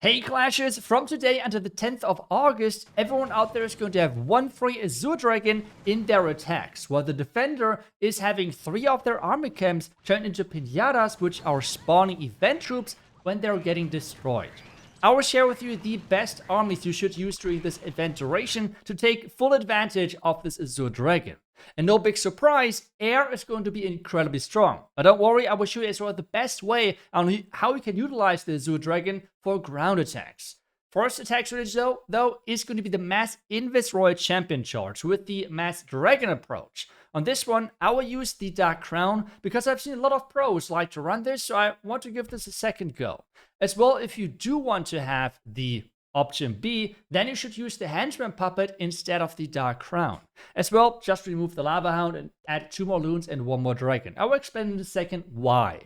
Hey Clashers, from today until the 10th of August, everyone out there is going to have one free Azure Dragon in their attacks, while the defender is having 3 of their army camps turned into pinatas, which are spawning event troops when they're getting destroyed. I will share with you the best armies you should use during this event duration to take full advantage of this Azure Dragon. And no big surprise, air is going to be incredibly strong. But don't worry, I will show you as well the best way on how you can utilize the Azure Dragon for ground attacks. First attack strategy though is going to be the Mass Invis Royal Champion charge with the Mass Dragon approach. On this one, I will use the Dark Crown because I've seen a lot of pros like to run this, so I want to give this a second go. As well, if you do want to have the option B, then you should use the Henchman Puppet instead of the Dark Crown. As well, just remove the Lava Hound and add 2 more loons and 1 more dragon. I will explain in a second why.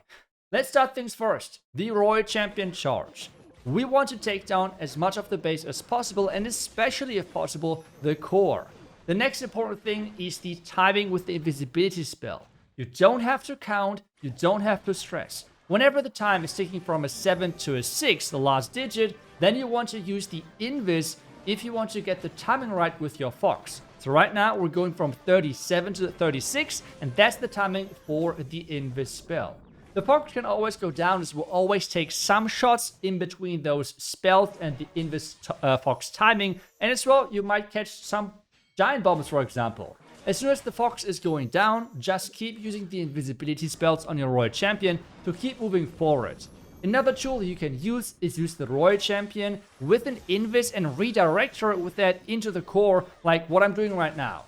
Let's start things first. The Royal Champion charge. We want to take down as much of the base as possible, and especially if possible, the core. The next important thing is the timing with the invisibility spell. You don't have to count, you don't have to stress. Whenever the time is ticking from a 7 to a 6, the last digit, then you want to use the invis if you want to get the timing right with your fox. So right now we're going from 37 to 36, and that's the timing for the invis spell. The fox can always go down, as will always take some shots in between those spells and the invis fox timing, and as well you might catch some giant bombs, for example. As soon as the fox is going down, just keep using the invisibility spells on your Royal Champion to keep moving forward. Another tool you can use is use the Royal Champion with an invis and redirect her with that into the core, like what I'm doing right now.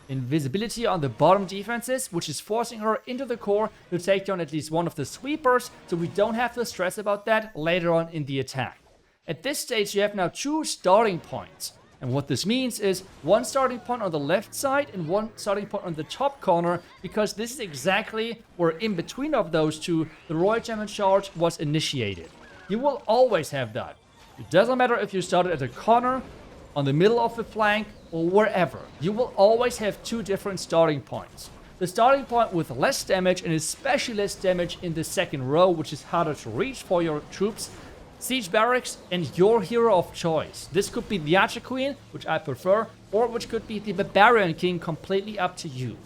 Invisibility on the bottom defenses, which is forcing her into the core to take down at least one of the sweepers, so we don't have to stress about that later on in the attack. At this stage you have now 2 starting points. And what this means is 1 starting point on the left side and 1 starting point on the top corner, because this is exactly where in between of those 2 the Royal Champion charge was initiated. You will always have that. It doesn't matter if you started at a corner, on the middle of the flank, or wherever. You will always have 2 different starting points. The starting point with less damage, and especially less damage in the second row, which is harder to reach for your troops, Siege Barracks, and your hero of choice. This could be the Archer Queen, which I prefer, or which could be the Barbarian King, completely up to you.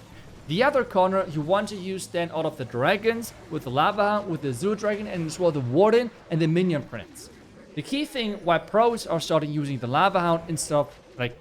The other corner you want to use then out of the dragons, with the Lava Hound, with the Azure Dragon, and as well the Warden and the Minion Prince. The key thing why pros are starting using the Lava Hound instead of like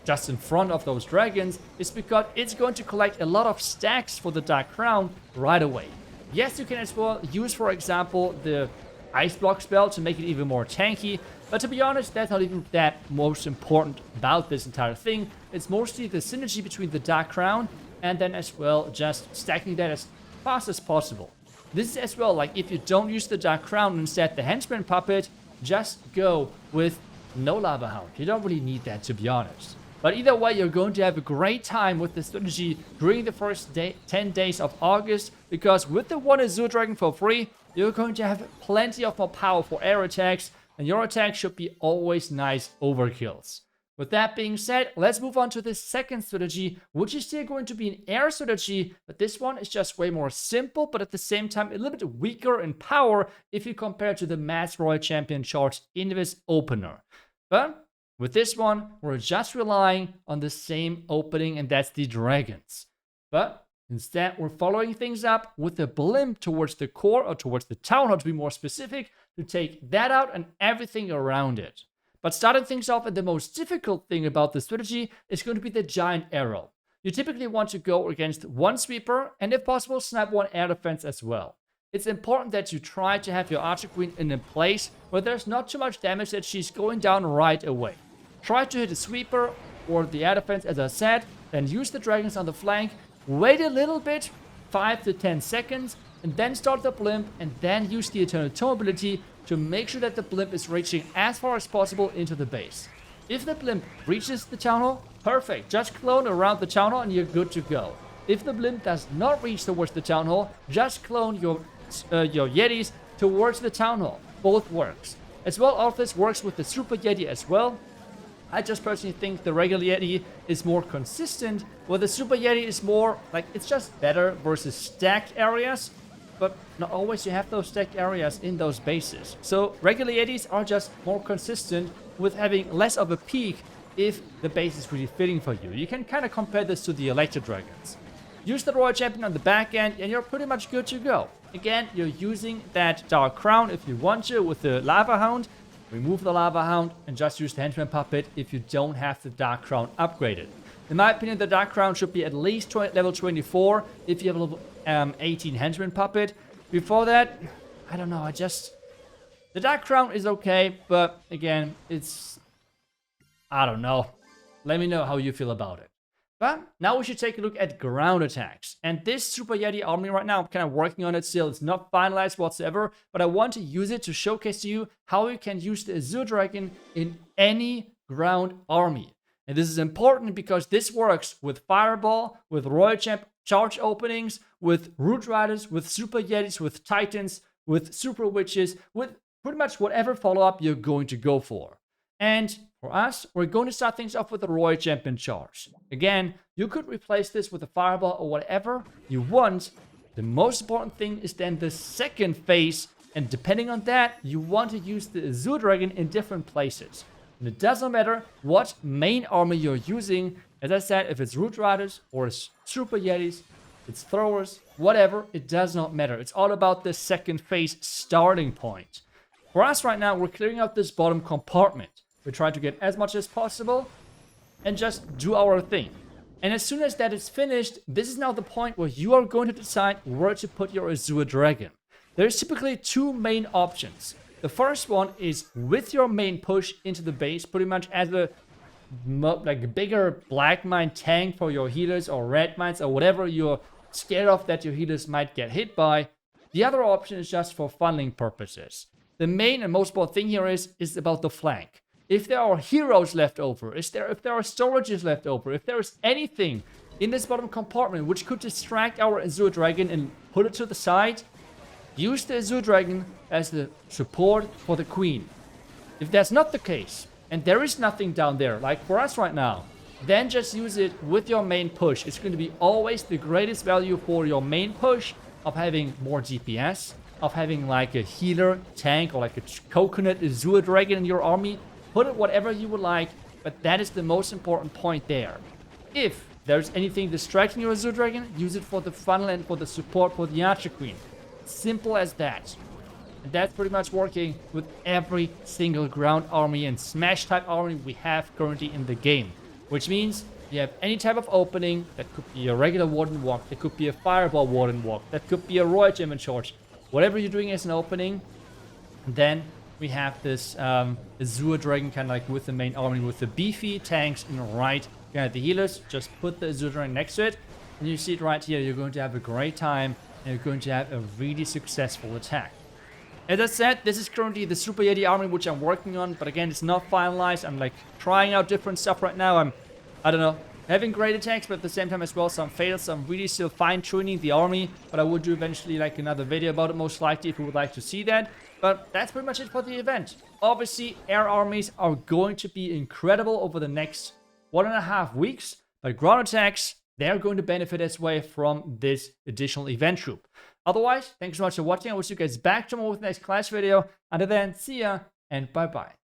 just in front of those dragons is because it's going to collect a lot of stacks for the Dark Crown right away. Yes, you can as well use, for example, the Ice Block spell to make it even more tanky, but to be honest, that's not even that most important about this entire thing. It's mostly the synergy between the Dark Crown and then as well just stacking that as fast as possible. This is as well, like if you don't use the Dark Crown and instead the Henchman Puppet, just go with no Lava Hound. You don't really need that, to be honest. But either way, you're going to have a great time with this strategy during the first 10 days of August, because with the 1 Azure Dragon for free, you're going to have plenty of more powerful air attacks, and your attacks should be always nice overkills. With that being said, let's move on to the second strategy, which is still going to be an air strategy, but this one is just way more simple, but at the same time a little bit weaker in power if you compare to the Mass Royal Champion charge Invis opener. But with this one, we're just relying on the same opening, and that's the dragons. But instead, we're following things up with a blimp towards the core, or towards the town hall to be more specific, to take that out and everything around it. But starting things off, and the most difficult thing about this strategy is going to be the giant arrow. You typically want to go against 1 sweeper, and if possible, snipe 1 air defense as well. It's important that you try to have your Archer Queen in a place where there's not too much damage that she's going down right away. Try to hit a sweeper or the air defense, as I said, then use the dragons on the flank, wait a little bit, 5 to 10 seconds, and then start the blimp, and then use the Eternal Tome ability to make sure that the blimp is reaching as far as possible into the base. If the blimp reaches the town hall, perfect, just clone around the town hall and you're good to go. If the blimp does not reach towards the town hall, just clone your Yetis towards the town hall. Both works. As well, all of this works with the Super Yeti as well. I just personally think the regular Yeti is more consistent, where the Super Yeti is more, like, it's just better versus stacked areas. but not always you have those stacked areas in those bases. So regular Yetis are just more consistent with having less of a peak if the base is really fitting for you. You can kind of compare this to the Electro Dragons. Use the Royal Champion on the back end and you're pretty much good to go. Again, you're using that Dark Crown if you want to with the Lava Hound. Remove the Lava Hound and just use the Henchman Puppet if you don't have the Dark Crown upgraded. In my opinion, the Dark Crown should be at least level 24 if you have a level 18 Henchman Puppet. Before that, I don't know, the Dark Crown is okay, but again, I don't know. Let me know how you feel about it. But now we should take a look at ground attacks. And this Super Yeti army right now, I'm kind of working on it still. It's not finalized whatsoever, but I want to use it to showcase to you how you can use the Azure Dragon in any ground army. And this is important because this works with Fireball, with Royal Champ charge openings, with Root Riders, with Super Yetis, with Titans, with Super Witches, with pretty much whatever follow-up you're going to go for. And for us, we're going to start things off with the Royal Champion charge. Again, you could replace this with a Fireball or whatever you want. The most important thing is then the second phase, and depending on that, you want to use the Azure Dragon in different places. And it doesn't matter what main army you're using. As I said, if it's Root Riders or it's Super Yetis, it's Throwers, whatever, it does not matter. It's all about the second phase starting point. For us right now, we're clearing out this bottom compartment. We're trying to get as much as possible and just do our thing. And as soon as that is finished, this is now the point where you are going to decide where to put your Azure Dragon. There's typically two main options. The first one is with your main push into the base, pretty much as a bigger black mine tank for your healers or red mines or whatever you're scared of that your healers might get hit by. The other option is just for funneling purposes. The main and most important thing here is about the flank. If there are heroes left over, if there are storages left over, if there is anything in this bottom compartment which could distract our Azure Dragon and put it to the side, use the Azure Dragon as the support for the Queen. If that's not the case, and there is nothing down there, like for us right now, then just use it with your main push. It's going to be always the greatest value for your main push of having more DPS, of having like a healer tank or like a coconut Azure Dragon in your army. Put it whatever you would like, but that is the most important point there. If there's anything distracting your Azure Dragon, use it for the funnel and for the support for the Archer Queen. Simple as that. And that's pretty much working with every single ground army and smash type army we have currently in the game. Which means you have any type of opening, that could be a regular Warden Walk, that could be a Fireball Warden Walk, that could be a Royal Champion Charge. Whatever you're doing as an opening, then we have this Azure Dragon kind of like with the main army with the beefy tanks in the right. You have the healers, just put the Azure Dragon next to it. And you see it right here, you're going to have a great time and you're going to have a really successful attack. As I said, this is currently the Super Yeti army which I'm working on, but again, it's not finalized. I'm like trying out different stuff right now. I don't know, having great attacks, but at the same time as well, some fails. So I'm really still fine-tuning the army, but I will do eventually like another video about it most likely if you would like to see that. But that's pretty much it for the event. Obviously, air armies are going to be incredible over the next 1.5 weeks, but ground attacks, they're going to benefit as well from this additional event troop. Otherwise, thanks so much for watching. I will see you guys back tomorrow with the next class video. Until then, see ya and bye-bye.